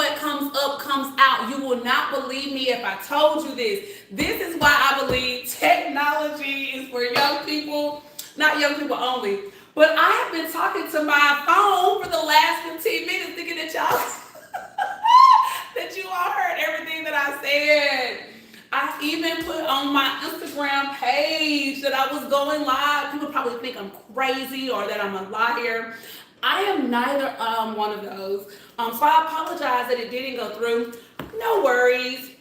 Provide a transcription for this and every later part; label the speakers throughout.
Speaker 1: what comes up comes out. You will not believe me if I told you this. This is why I believe technology is for young people, not young people only. But I have been talking to my phone for the last 15 minutes thinking that y'all that you all heard everything that I said. I even put on my Instagram page that I was going live. People probably think I'm crazy or that I'm a liar. I am neither one of those. So I apologize that it didn't go through. No worries.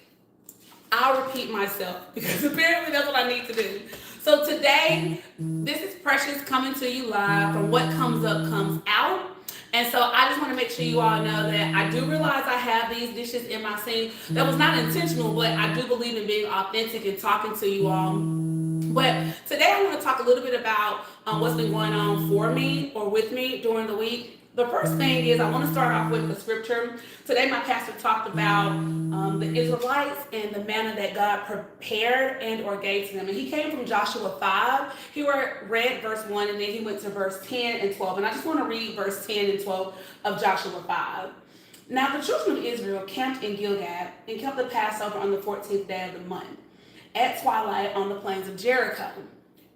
Speaker 1: I'll repeat myself because apparently that's what I need to do. So today, this is Precious coming to you live from What Comes Up Comes Out. And so I just want to make sure you all know that I do realize I have these dishes in my sink. That was not intentional, but I do believe in being authentic and talking to you all. But today I want to talk a little bit about what's been going on for me or with me during the week. The first thing is I want to start off with the scripture. Today my pastor talked about the Israelites and the manna that God prepared and or gave to them. And he came from Joshua 5. He read verse 1 and then he went to verse 10 and 12. And I just want to read verse 10 and 12 of Joshua 5. Now the children of Israel camped in Gilgal and kept the Passover on the 14th day of the month at twilight on the plains of Jericho.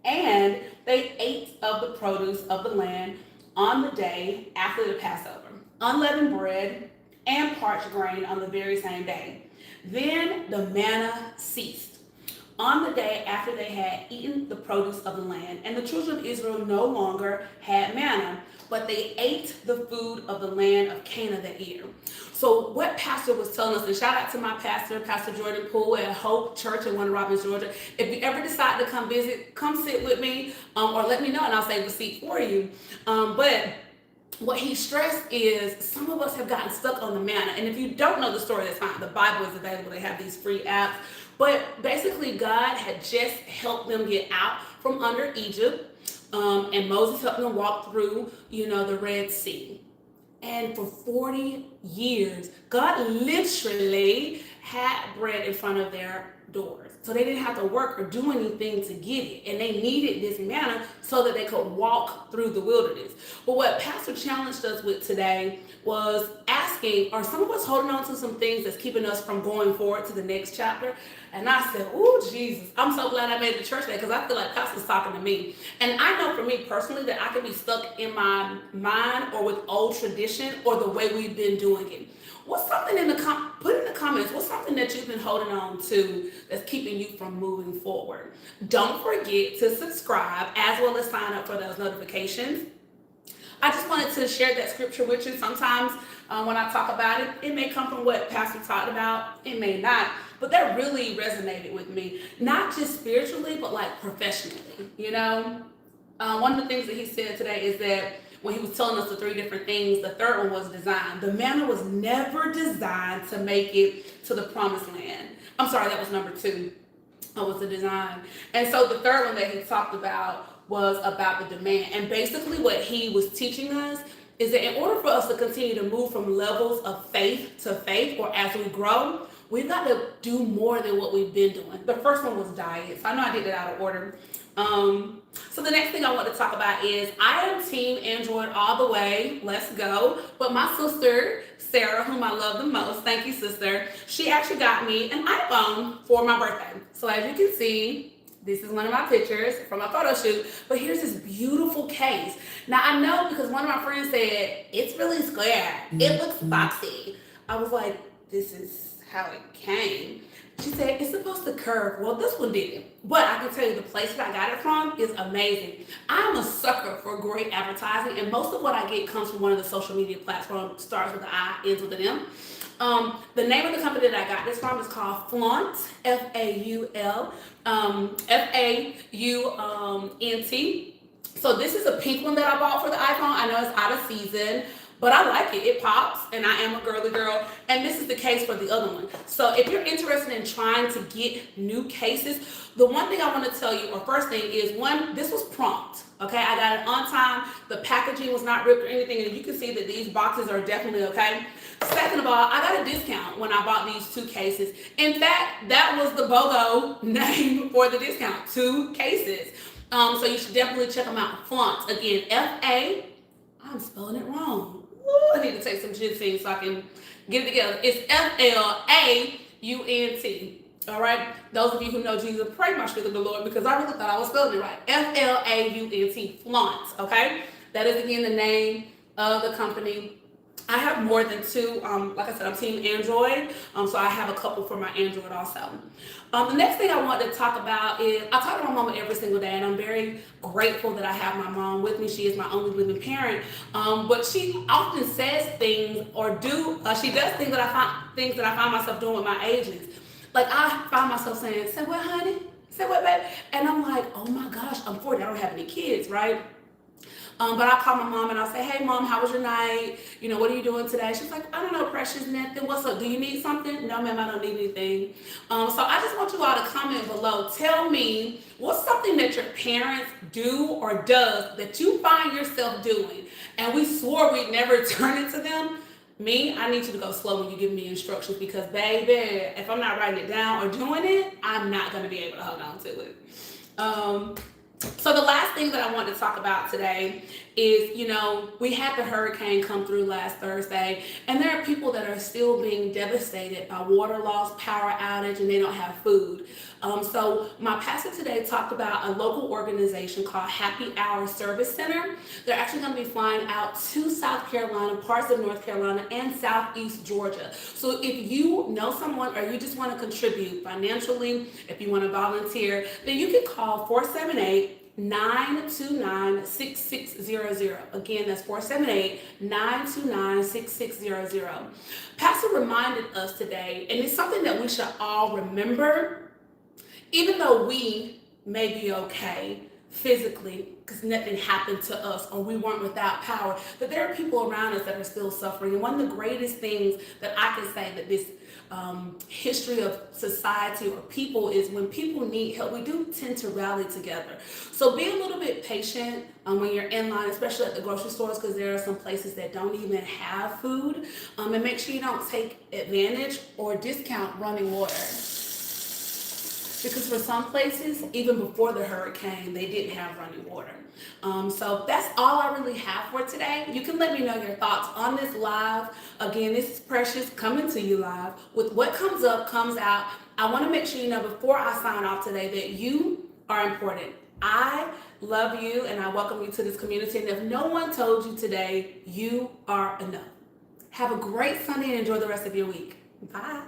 Speaker 1: And they ate of the produce of the land on the day after the Passover, unleavened bread and parched grain on the very same day. Then the manna ceased on the day after they had eaten the produce of the land, and the children of Israel no longer had manna, but they ate the food of the land of Canaan that year. So what pastor was telling us, and shout out to my pastor, Pastor Jordan Poole at Hope Church in Warner Robins, Georgia. If you ever decide to come visit, come sit with me or let me know and I'll save a seat for you. But what he stressed is some of us have gotten stuck on the manna. And if you don't know the story, that's fine. The Bible is available. They have these free apps. But basically, God had just helped them get out from under Egypt. And Moses helped them walk through, the Red Sea. And for 40 years, God literally had bread in front of their doors. So they didn't have to work or do anything to get it. And they needed this manna so that they could walk through the wilderness. But what Pastor challenged us with today was asking, are some of us holding on to some things that's keeping us from going forward to the next chapter? And I said, oh, Jesus, I'm so glad I made the church today because I feel like Pastor's talking to me. And I know for me personally that I can be stuck in my mind or with old tradition or the way we've been doing it. What's something put in the comments, what's something that you've been holding on to that's keeping you from moving forward? Don't forget to subscribe as well as sign up for those notifications. I just wanted to share that scripture with you. Sometimes when I talk about it, it may come from what Pastor talked about. It may not. But that really resonated with me. Not just spiritually, but like professionally, One of the things that he said today is that when he was telling us the three different things, the third one was design. The manna was never designed to make it to the promised land. I'm sorry, that was number 2. That was the design. And so the third one that he talked about was about the demand. And basically what he was teaching us is that in order for us to continue to move from levels of faith to faith, or as we grow, we've got to do more than what we've been doing. The first one was diet. So I know I did it out of order. So the next thing I want to talk about is I am team Android all the way. Let's go. But my sister, Sarah, whom I love the most, thank you, sister, she actually got me an iPhone for my birthday. So as you can see, this is one of my pictures from my photo shoot, but here's this beautiful case. Now I know because one of my friends said, it's really square. It looks boxy. I was like, this is how it came. She said, it's supposed to curve. Well, this one didn't. But I can tell you the place that I got it from is amazing. I'm a sucker for great advertising, and most of what I get comes from one of the social media platforms. Starts with an I, ends with an M. The name of the company that I got this from is called Flaunt, F-A-U-L, F-A-U-N-T. So this is a pink one that I bought for the iPhone. I know it's out of season, but I like it. It pops, and I am a girly girl. And this is the case for the other one. So if you're interested in trying to get new cases, the one thing I want to tell you, or first thing is, one, this was prompt. Okay, I got it on time. The packaging was not ripped or anything, and you can see that these boxes are definitely okay. Second of all, I got a discount when I bought these 2 cases. In fact, that was the BOGO name for the discount, 2 cases. So you should definitely check them out. Flaunt, again, F-A, I'm spelling it wrong. Ooh, I need to take some ginseng so I can get it together. It's Flaunt. All right. Those of you who know Jesus, pray my strength of the Lord because I really thought I was spelling it right. Flaunt. Flaunt. Okay. That is again the name of the company. I have more than two. Like I said, I'm team Android, so I have a couple for my Android also. The next thing I want to talk about is I talk to my mama every single day, and I'm very grateful that I have my mom with me. She is my only living parent, but she often says things or she does things that I find myself doing with my agents. Like I find myself saying, "Say what, honey? Say what, baby?" And I'm like, "Oh my gosh, I'm 40. I don't have any kids, right?" But I call my mom and I'll say, "Hey mom, how was your night? You know, what are you doing today?" She's like, "I don't know, precious, nothing. What's up? Do you need something?" "No, ma'am, I don't need anything." So I just want you all to comment below. Tell me what's something that your parents do or does that you find yourself doing. And we swore we'd never turn it to them. Me, I need you to go slow when you give me instructions because, baby, if I'm not writing it down or doing it, I'm not going to be able to hold on to it. So the last thing that I want to talk about today is, we had the hurricane come through last Thursday, and there are people that are still being devastated by water loss, power outage, and they don't have food. So my pastor today talked about a local organization called Happy Hour Service Center. They're actually going to be flying out to South Carolina, parts of North Carolina, and Southeast Georgia. So if you know someone or you just want to contribute financially, if you want to volunteer, then you can call 478-929-6600. Again, that's 478-929-6600. Pastor reminded us today, and it's something that we should all remember, even though we may be okay physically because nothing happened to us or we weren't without power, but there are people around us that are still suffering. And one of the greatest things that I can say that this history of society or people is when people need help, we do tend to rally together. So be a little bit patient when you're in line, especially at the grocery stores, because there are some places that don't even have food. And make sure you don't take advantage or discount running water. Because for some places, even before the hurricane, they didn't have running water. So that's all I really have for today. You can let me know your thoughts on this live. Again, this is Precious coming to you live with what comes up, comes out. I want to make sure you know before I sign off today that you are important. I love you and I welcome you to this community. And if no one told you today, you are enough. Have a great Sunday and enjoy the rest of your week. Bye.